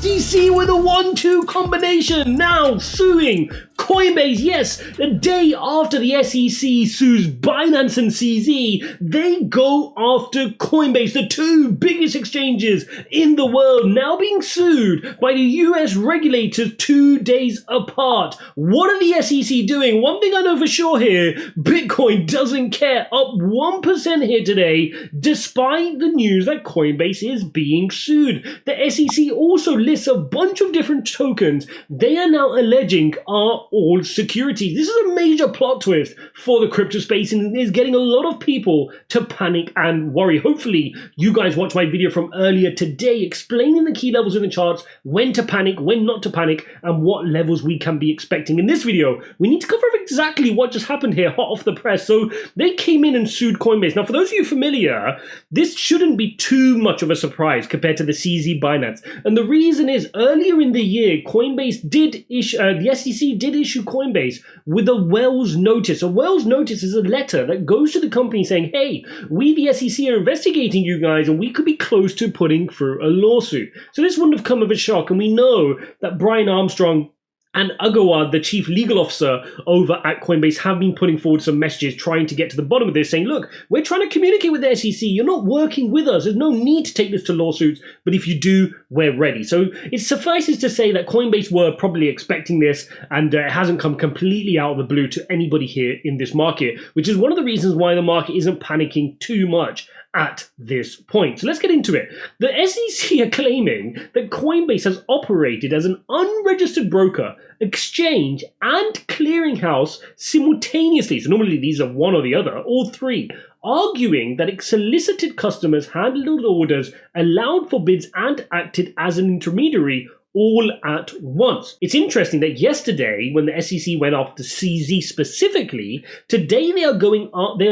SEC with a 1-2 combination now suing Coinbase. Yes, the day after the SEC sues Binance and CZ, they go after Coinbase, the two biggest exchanges in the world, now being sued by the US regulators 2 days apart. What are the SEC doing? One thing I know for sure here, Bitcoin doesn't care, up 1% here today, despite the news that Coinbase is being sued. The SEC also lists a bunch of different tokens they are now alleging are all securities. This is a major plot twist for the crypto space and is getting a lot of people to panic and worry. Hopefully you guys watched my video from earlier today explaining the key levels in the charts, when to panic, when not to panic, and what levels we can be expecting. In this video, we need to cover exactly what just happened here, hot off the press. So they came in and sued Coinbase. Now, for those of you familiar, this shouldn't be too much of a surprise compared to the CZ Binance. And the reason is, earlier in the year, Coinbase did issue, the SEC did issue Coinbase with a Wells notice. A Wells notice is a letter that goes to the company saying, hey, we the SEC are investigating you guys and we could be close to putting through a lawsuit. So this wouldn't have come of a shock. And we know that Brian Armstrong and Agawad, the chief legal officer over at Coinbase, have been putting forward some messages trying to get to the bottom of this, saying, look, we're trying to communicate with the SEC. You're not working with us. There's no need to take this to lawsuits. But if you do, we're ready. So it suffices to say that Coinbase were probably expecting this, and it hasn't come completely out of the blue to anybody here in this market, which is one of the reasons why the market isn't panicking too much at this point. So let's get into it. The SEC are claiming that Coinbase has operated as an unregistered broker, exchange, and clearinghouse simultaneously. So normally these are one or the other, all three, arguing that it solicited customers, handled orders, allowed for bids, and acted as an intermediary all at once. It's interesting that yesterday, when the SEC went after CZ specifically, today they are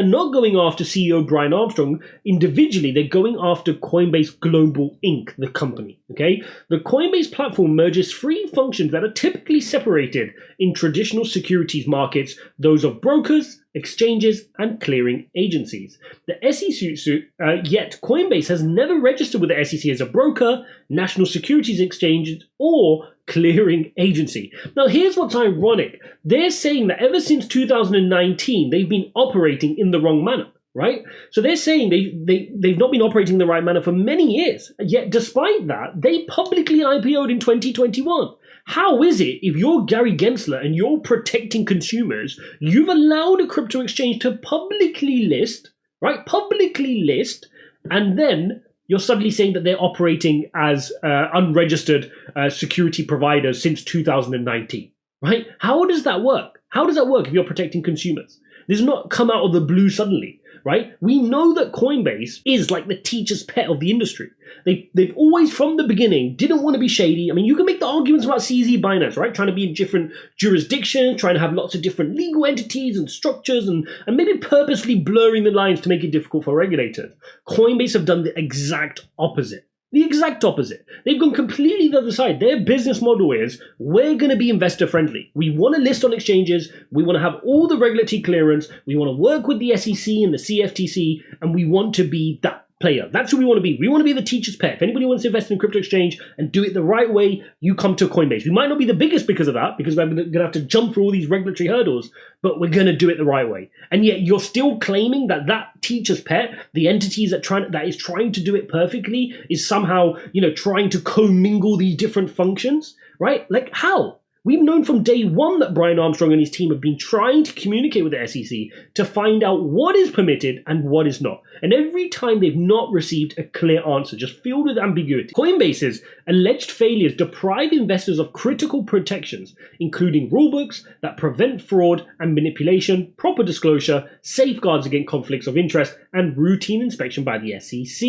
not going after CEO Brian Armstrong individually. They're going after Coinbase Global Inc., the company. Okay, the Coinbase platform merges three functions that are typically separated in traditional securities markets: those of brokers, exchanges, and clearing agencies. The SEC, yet Coinbase has never registered with the SEC as a broker, national securities exchange, or clearing agency. Now, here's what's ironic. They're saying that ever since 2019, they've been operating in the wrong manner. Right? So they're saying they've not been operating in the right manner for many years. Yet despite that, they publicly IPO'd in 2021. How is it, if you're Gary Gensler and you're protecting consumers, you've allowed a crypto exchange to publicly list, right? Publicly list, and then you're suddenly saying that they're operating as unregistered security providers since 2019, right? How does that work? How does that work if you're protecting consumers? This has not come out of the blue suddenly. Right? We know that Coinbase is like the teacher's pet of the industry. They've always, from the beginning, didn't want to be shady. I mean, you can make the arguments about CZ Binance, right? Trying to be in different jurisdictions, trying to have lots of different legal entities and structures, and maybe purposely blurring the lines to make it difficult for regulators. Coinbase have done the exact opposite. The exact opposite. They've gone completely the other side. Their business model is, we're going to be investor friendly. We want to list on exchanges. We want to have all the regulatory clearance. We want to work with the SEC and the CFTC, and we want to be that player. That's who we want to be. We want to be the teacher's pet. If anybody wants to invest in crypto exchange and do it the right way, you come to Coinbase. We might not be the biggest because of that, because we're going to have to jump through all these regulatory hurdles, but we're going to do it the right way. And yet you're still claiming that that teacher's pet, the entities that is trying to do it perfectly, is somehow, trying to commingle these different functions, right? Like, how? We've known from day one that Brian Armstrong and his team have been trying to communicate with the SEC to find out what is permitted and what is not. And every time they've not received a clear answer, just filled with ambiguity. Coinbase's alleged failures deprive investors of critical protections, including rulebooks that prevent fraud and manipulation, proper disclosure, safeguards against conflicts of interest, and routine inspection by the SEC.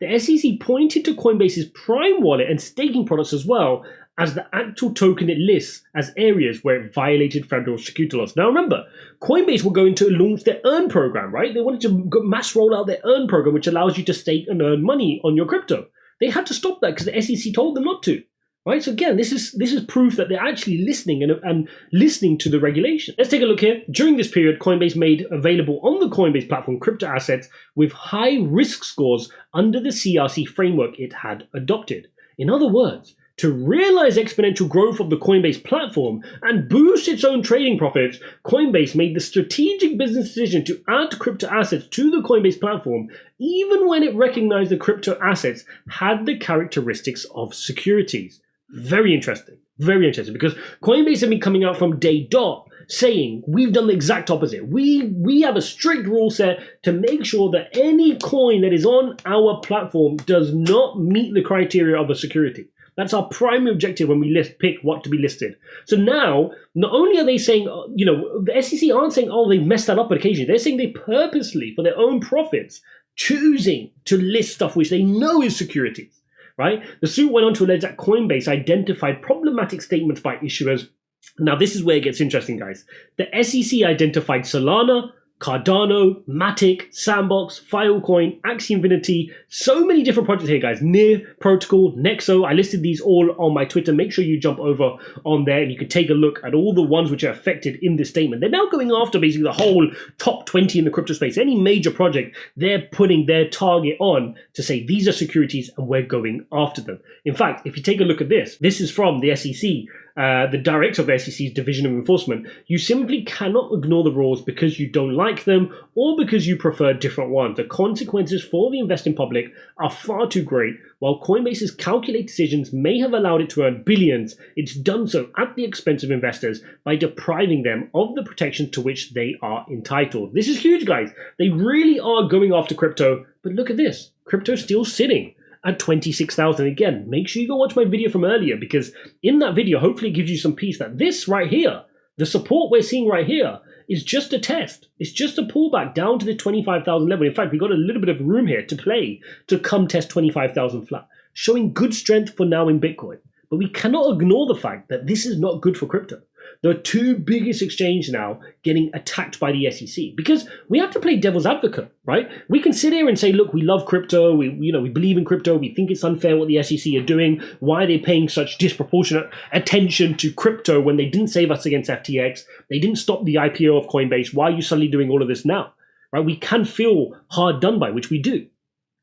The SEC pointed to Coinbase's Prime wallet and staking products as well as the actual token it lists as areas where it violated federal security laws. Now remember, Coinbase were going to launch their Earn program, right? They wanted to mass roll out their Earn program, which allows you to stake and earn money on your crypto. They had to stop that because the SEC told them not to, right? So again, this is proof that they're actually listening and listening to the regulation. Let's take a look here. During this period, Coinbase made available on the Coinbase platform crypto assets with high risk scores under the CRC framework it had adopted. In other words, to realize exponential growth of the Coinbase platform and boost its own trading profits, Coinbase made the strategic business decision to add crypto assets to the Coinbase platform, even when it recognized the crypto assets had the characteristics of securities. Very interesting, because Coinbase have been coming out from day dot saying we've done the exact opposite. We have a strict rule set to make sure that any coin that is on our platform does not meet the criteria of a security. That's our primary objective when we pick what to be listed. So now, not only are they saying, the SEC aren't saying, oh, they messed that up occasionally. They're saying they purposely, for their own profits, choosing to list stuff which they know is securities, right? The suit went on to allege that Coinbase identified problematic statements by issuers. Now, this is where it gets interesting, guys. The SEC identified Solana, Cardano, Matic, Sandbox, Filecoin, Axie Infinity, so many different projects here, guys. Near, Protocol, Nexo. I listed these all on my Twitter. Make sure you jump over on there and you can take a look at all the ones which are affected in this statement. They're now going after basically the whole top 20 in the crypto space. Any major project, they're putting their target on to say these are securities and we're going after them. In fact, if you take a look at this is from the SEC. The director of the SEC's Division of Enforcement. You simply cannot ignore the rules because you don't like them or because you prefer different ones. The consequences for the investing public are far too great. While Coinbase's calculated decisions may have allowed it to earn billions, it's done so at the expense of investors by depriving them of the protection to which they are entitled. This is huge, guys. They really are going after crypto, but look at this. Crypto's still sitting at 26,000. Again, make sure you go watch my video from earlier, because in that video, hopefully it gives you some peace that this right here, the support we're seeing right here, is just a test. It's just a pullback down to the 25,000 level. In fact, we got a little bit of room here to play to come test 25,000 flat, showing good strength for now in Bitcoin. But we cannot ignore the fact that this is not good for crypto. The two biggest exchanges now getting attacked by the SEC, because we have to play devil's advocate, right? We can sit here and say, look, we love crypto. We believe in crypto. We think it's unfair what the SEC are doing. Why are they paying such disproportionate attention to crypto when they didn't save us against FTX? They didn't stop the IPO of Coinbase. Why are you suddenly doing all of this now, right? We can feel hard done by, which we do.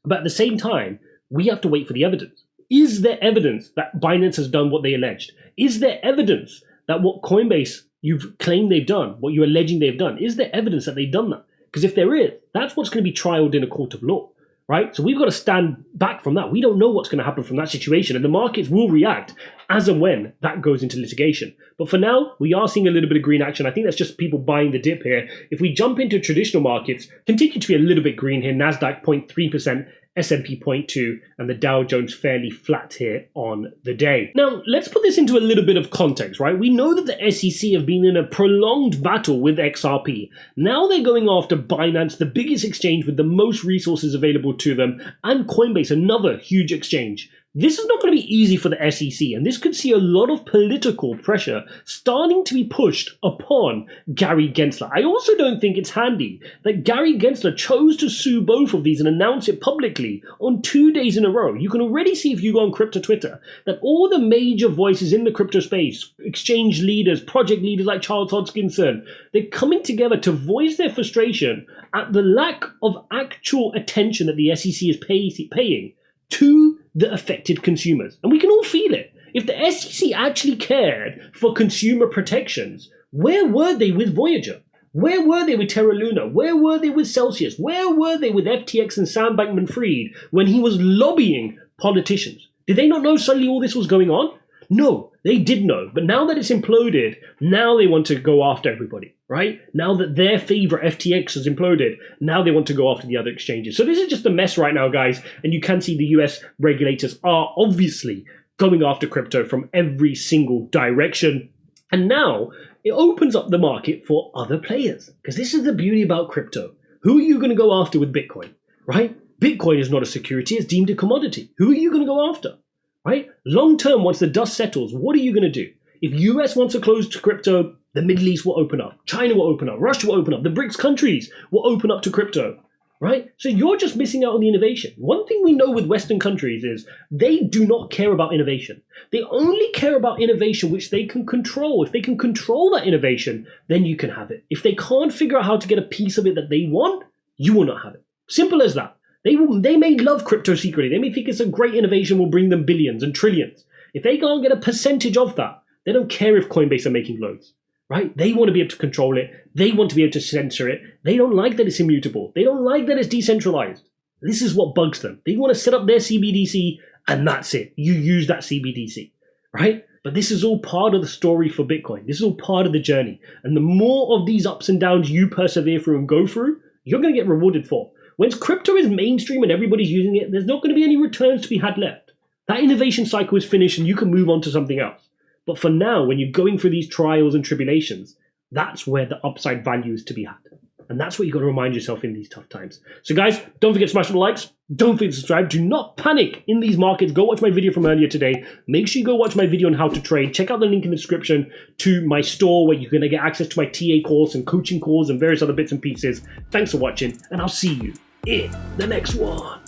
But at the same time, we have to wait for the evidence. Is there evidence that Binance has done what they alleged? Is there evidence that what Coinbase you've claimed they've done, what you're alleging they've done, is there evidence that they've done that? Because if there is, that's what's going to be trialed in a court of law, right? So we've got to stand back from that. We don't know what's going to happen from that situation, and the markets will react as and when that goes into litigation. But for now, we are seeing a little bit of green action. I think that's just people buying the dip here. If we jump into traditional markets, continue to be a little bit green here. NASDAQ 0.3%. S&P 0.2, and the Dow Jones fairly flat here on the day. Now, let's put this into a little bit of context, right? We know that the SEC have been in a prolonged battle with XRP. Now they're going after Binance, the biggest exchange with the most resources available to them, and Coinbase, another huge exchange. This is not going to be easy for the SEC, and this could see a lot of political pressure starting to be pushed upon Gary Gensler. I also don't think it's handy that Gary Gensler chose to sue both of these and announce it publicly on 2 days in a row. You can already see, if you go on crypto Twitter, that all the major voices in the crypto space, exchange leaders, project leaders like Charles Hodgkinson, they're coming together to voice their frustration at the lack of actual attention that the SEC is paying to the affected consumers. And we can all feel it. If the SEC actually cared for consumer protections, where were they with Voyager? Where were they with Terra Luna? Where were they with Celsius? Where were they with FTX and Sam Bankman-Fried when he was lobbying politicians? Did they not know suddenly all this was going on? No, they did know. But now that it's imploded, now they want to go after everybody, right? Now that their favorite FTX has imploded, now they want to go after the other exchanges. So this is just a mess right now, guys. And you can see the US regulators are obviously going after crypto from every single direction. And now it opens up the market for other players, because this is the beauty about crypto. Who are you going to go after with Bitcoin, right? Bitcoin is not a security, it's deemed a commodity. Who are you going to go after? Right? Long term, once the dust settles, what are you going to do? If US wants to close to crypto, the Middle East will open up. China will open up. Russia will open up. The BRICS countries will open up to crypto. Right? So you're just missing out on the innovation. One thing we know with Western countries is they do not care about innovation. They only care about innovation which they can control. If they can control that innovation, then you can have it. If they can't figure out how to get a piece of it that they want, you will not have it. Simple as that. They may love crypto secretly. They may think it's a great innovation will bring them billions and trillions. If they can't get a percentage of that, they don't care if Coinbase are making loads, right? They want to be able to control it. They want to be able to censor it. They don't like that it's immutable. They don't like that it's decentralized. This is what bugs them. They want to set up their CBDC and that's it. You use that CBDC, right? But this is all part of the story for Bitcoin. This is all part of the journey. And the more of these ups and downs you persevere through and go through, you're going to get rewarded for. Once crypto is mainstream and everybody's using it, there's not going to be any returns to be had left. That innovation cycle is finished and you can move on to something else. But for now, when you're going through these trials and tribulations, that's where the upside value is to be had. And that's what you got to remind yourself in these tough times. So guys, don't forget to smash the likes. Don't forget to subscribe. Do not panic in these markets. Go watch my video from earlier today. Make sure you go watch my video on how to trade. Check out the link in the description to my store where you're going to get access to my TA course and coaching calls and various other bits and pieces. Thanks for watching, and I'll see you in the next one.